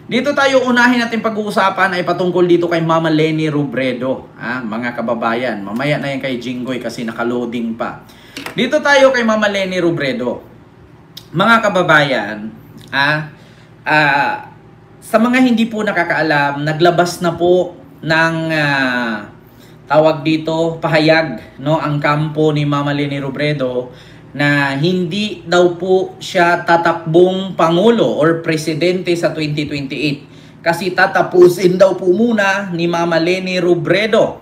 Dito tayo unahin natin pag-uusapan ay patungkol dito kay Mama Leni Robredo. Mga kababayan, mamaya na yan kay Jinggoy kasi nakaloading pa. Dito tayo kay Mama Leni Robredo. Mga kababayan, sa mga hindi po nakakaalam, naglabas na po ng tawag dito, pahayag, no, ang kampo ni Mama Leni Robredo na hindi daw po siya tatakbong Pangulo or Presidente sa 2028. Kasi tatapusin daw po muna ni Mama Leni Robredo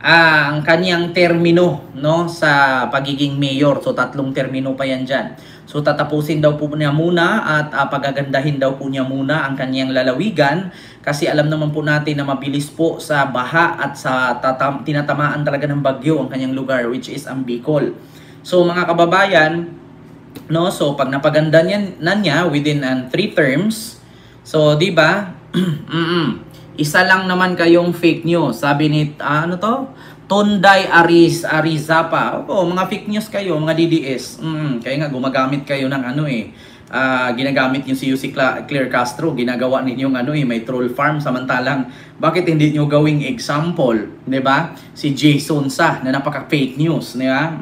ang kanyang termino, no, sa pagiging mayor. So 3 termino pa yan dyan. So tatapusin daw po niya muna at pagagandahin daw po niya muna ang kanyang lalawigan. Kasi alam naman po natin na mabilis po sa baha at sa tinatamaan talaga ng bagyo ang kanyang lugar, which is ang Bicol. So mga kababayan, no, so pag napaganda niya within 3 terms, so di ba? Isa lang naman kayong fake news. Sabi ni Tonday Arizapa. Mga fake news kayo, mga DDS. Kaya nga gumagamit kayo ng ginagamit niyo si UC Claire Castro, ginagawa ninyong may troll farm, samantalang bakit hindi niyo gawing example, 'di ba? Si Jason Sa na napaka fake news, 'di ba?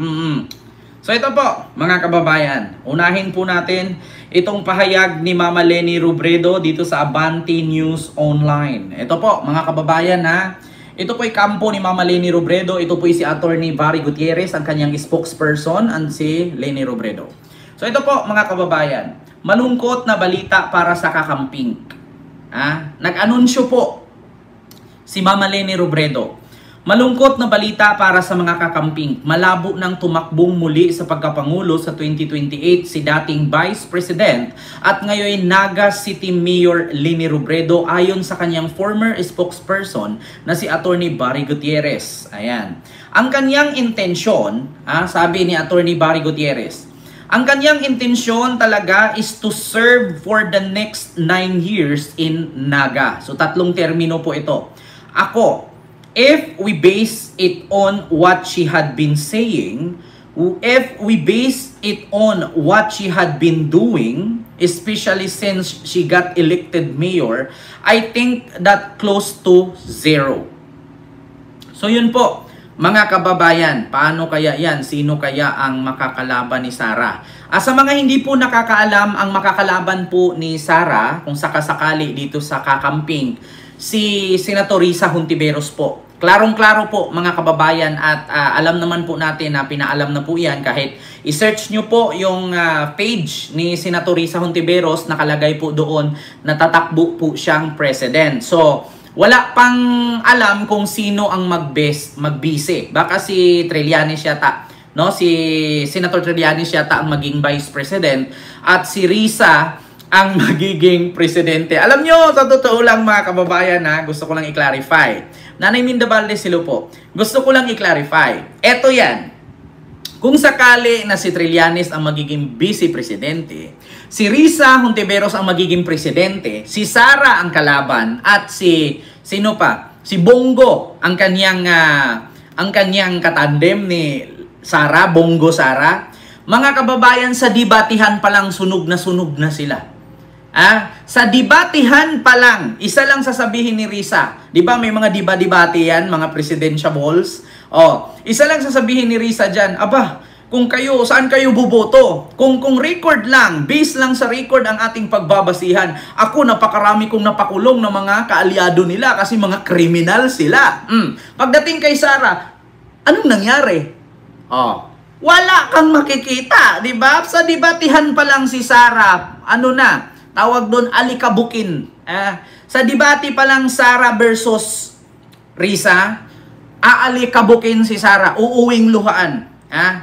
So ito po, mga kababayan, unahin po natin itong pahayag ni Mama Leni Robredo dito sa Abante News Online. Ito po, mga kababayan ito po ay kampo ni Mama Leni Robredo. Ito po ay si Attorney Barry Gutierrez, ang kanyang spokesperson, and si Leni Robredo. So ito po, mga kababayan, malungkot na balita para sa kakamping. Nag-anunsyo po si Mama Leni Robredo. Malungkot na balita para sa mga kakamping. Malabo nang tumakbong muli sa pagkapangulo sa 2028 si dating Vice President at ngayon Naga City Mayor Leni Robredo ayon sa kanyang former spokesperson na si Attorney Barry Gutierrez. Ayan. Ang kanyang intensyon, sabi ni Attorney Barry Gutierrez, ang kanyang intensyon talaga is to serve for the next 9 years in Naga. So 3 termino po ito. If we base it on what she had been saying, if we base it on what she had been doing, especially since she got elected mayor, I think that close to 0. So yun po, mga kababayan, paano kaya yan? Sino kaya ang makakalaban ni Sara? Sa mga hindi po nakakaalam, ang makakalaban po ni Sara, kung sakasakali dito sa kakamping, si Senator Risa Hontiveros po. Klarong-klaro po, mga kababayan, at alam naman po natin na pinaalam na po yan kahit i-search nyo po yung page ni Senator Risa Hontiveros, nakalagay po doon na tatakbo po siyang president. So wala pang alam kung sino ang magbise. Baka si Trillanes yata, no? Si Senator Trillanes yata ang maging vice president at si Risa ang magiging presidente. Alam nyo, sa totoo lang mga kababayan, gusto ko lang i-clarify. Nanay Minda Valdez, silo po. Gusto ko lang i-clarify. Eto yan. Kung sakali na si Trillanes ang magiging vice-presidente, si Risa Hontiveros ang magiging presidente, si Sara ang kalaban, at sino pa? Si Bongo ang kanyang katandem ni Sara, Bongo Sara. Mga kababayan, sa debatihan pa lang sunog na sila. Sa debatihan pa lang, isa lang sasabihin ni Risa. 'Di ba may mga debate yan, mga presidential balls? Isa lang sasabihin ni Risa diyan, kung kayo, saan kayo boboto? Kung record lang, base lang sa record ang ating pagbabasihan. Ako, napakarami kong napakulong ng mga kaalyado nila kasi mga kriminal sila. Pagdating kay Sara, anong nangyari? Wala kang makikita, 'di ba? Sa debatihan pa lang si Sara, tawag doon alikabukin. Sa debate pa lang Sara versus Risa, aalikabukin si Sara, uuwing luhaan.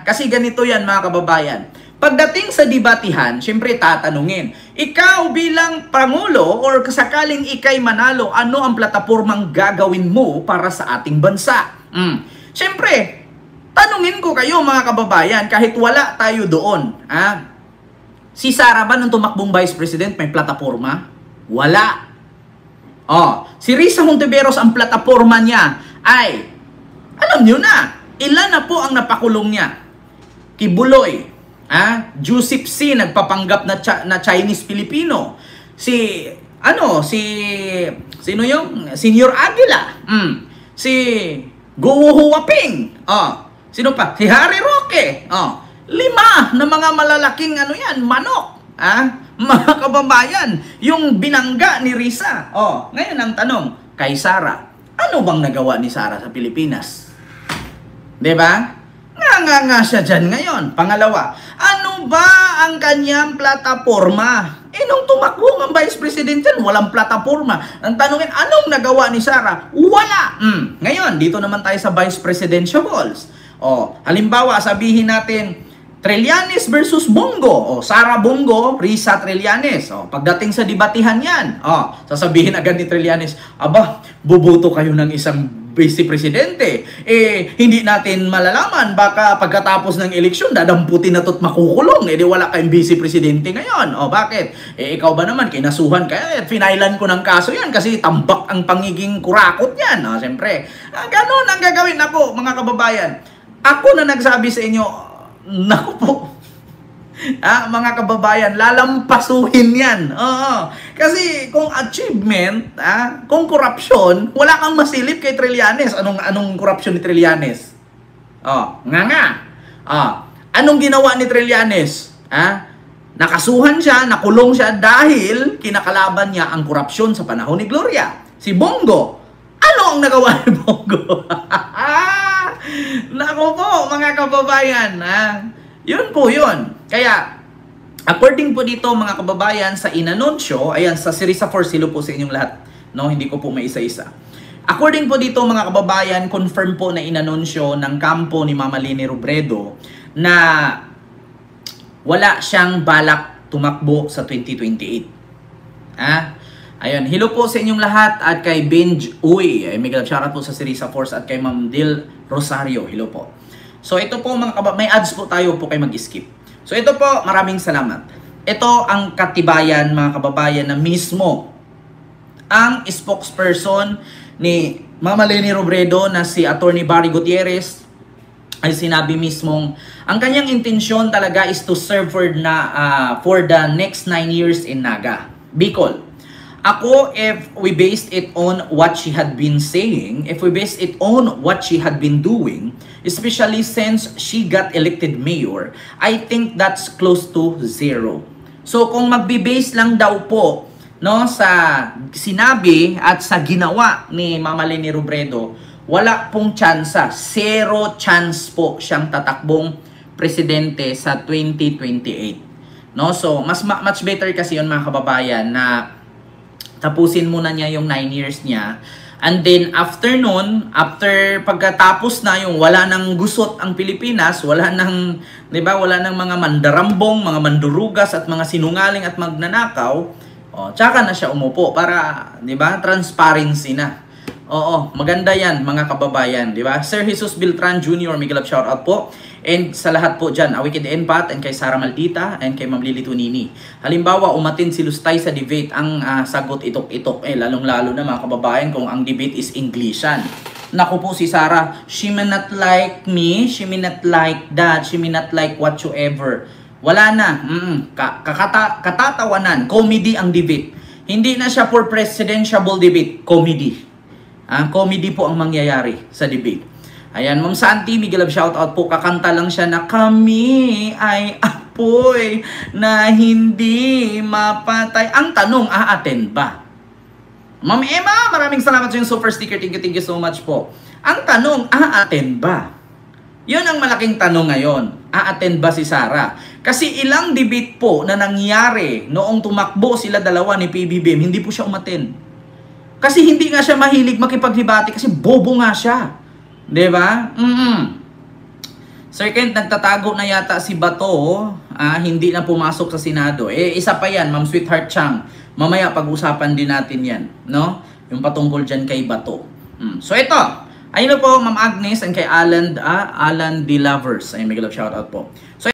Kasi ganito yan mga kababayan. Pagdating sa debatihan, syempre tatanungin, ikaw bilang Pangulo or sakaling ikay manalo, ano ang platapormang gagawin mo para sa ating bansa? Syempre, tanungin ko kayo mga kababayan, kahit wala tayo doon. Si Sara ba nung tumakbong Vice President may plataforma? Wala. Si Risa Hontiveros ang plataforma niya ay, alam niyo na, ilan na po ang napakulong niya? Kibuloy, Joseph C. nagpapanggap na Chinese-Filipino. Si Ano, sino yung Senior Aguila? Si Guo Huaping. Sino pa? Si Harry Roque. 5 na mga malalaking ano yan, manok. Mga kababayan, yung binangga ni Risa. Ngayon ang tanong, kay Sara, ano bang nagawa ni Sara sa Pilipinas? 'Di ba? Nga siya dyan ngayon. Pangalawa, ano ba ang kanyang plataforma? Nung tumakbo ang Vice President dyan, walang plataforma. Ang tanongin, anong nagawa ni Sara? Wala! Ngayon, dito naman tayo sa Vice Presidentiables. Halimbawa, sabihin natin, Trillanes versus Bongo. Sara Bongo, Risa Trillanes. Pagdating sa debatihan yan, sasabihin agad ni Trillanes, aba, bubuto kayo ng isang Vice Presidente. Hindi natin malalaman, baka pagkatapos ng eleksyon, dadamputin na to't makukulong. Di wala kayong Vice Presidente ngayon. Bakit? Ikaw ba naman, kinasuhan ka? Finailan ko ng kaso yan kasi tambak ang pangiging kurakot yan. Siyempre, ganun ang gagawin ako, mga kababayan. Ako na nagsabi sa inyo, naku po, mga kababayan, lalampasuhin yan. Kasi kung achievement, kung korupsyon, wala kang masilip kay Trillanes. Anong korupsyon ni Trillanes? Anong ginawa ni Trillanes? Nakasuhan siya, nakulong siya dahil kinakalaban niya ang korupsyon sa panahon ni Gloria. Si Bongo, ano ang nagawa ni Bongo? Naku po, mga kababayan, yun po yun. Kaya, according po dito mga kababayan sa inanunsyo, ayan, sa Sirisa for Silo po sa inyong lahat. No, hindi ko po may isa-isa. According po dito mga kababayan, confirm po na inanunsyo ng kampo ni Mama Leni Robredo na wala siyang balak tumakbo sa 2028. Ayun, hello po sa inyong lahat at kay Benj Uy. Miguel shoutout po sa Sirisa Force at kay Ma'am Dil Rosario. Hello po. So ito po mga kababayan, may ads po tayo po kayo mag-skip. So ito po, maraming salamat. Ito ang katibayan mga kababayan na mismo ang spokesperson ni Mama Leni Robredo na si Attorney Barry Gutierrez ay sinabi mismong ang kanyang intensyon talaga is to serve for the next 9 years in Naga, Bicol. Ako, if we based it on what she had been saying, if we based it on what she had been doing, especially since she got elected mayor, I think that's close to 0. So kung magbe-base lang daw po sa sinabi at sa ginawa ni Mama Leni Robredo, wala pong tsansa, 0 chance po siyang tatakbong presidente sa 2028. So much better kasi yun mga kababayan na tapusin muna niya yung 9 years niya. And then after nun, after pagkatapos na yung wala nang gusot ang Pilipinas, wala nang, 'di ba, wala nang mga mandarambong, mga mandurugas at mga sinungaling at magnanakaw, tsaka na siya umupo para, 'di ba, transparency na. Maganda 'yan mga kababayan, 'di ba? Sir Jesus Beltran Jr., Miguel shout out po. And sa lahat po dyan, Wicked Empat, and kay Sara Maldita, and kay Ma'am Lily Tunini. Halimbawa, umatin si Lustay sa debate, ang sagot itok-itok. Lalong-lalo na mga kababayan kung ang debate is Englishan. Naku po si Sara, she may not like me, she may not like that, she may not like whatsoever. Wala na. Katatawanan. Comedy ang debate. Hindi na siya for presidential debate. Comedy. Comedy po ang mangyayari sa debate. Ayan, Ma'am Santi, Miguel shoutout po. Kakanta lang siya na kami ay apoy na hindi mapatay. Ang tanong, a-attend ba? Ma'am Emma, maraming salamat sa yung super sticker. Thank you so much po. Ang tanong, a-attend ba? Yun ang malaking tanong ngayon. A-attend ba si Sara? Kasi ilang debate po na nangyari noong tumakbo sila dalawa ni PBBM, hindi po siya umattend. Kasi hindi nga siya mahilig makipaghibati kasi bobo nga siya. 'Di ba? Sir Kent, nagtatago na yata si Bato, hindi na pumasok sa Senado. Isa pa yan, Ma'am Sweetheart Chang. Mamaya pag-usapan din natin yan, no? Yung patungkol dyan kay Bato. So ito, ayun po, Ma'am Agnes, and kay Alan D. Lovers. Ay, may shoutout po. So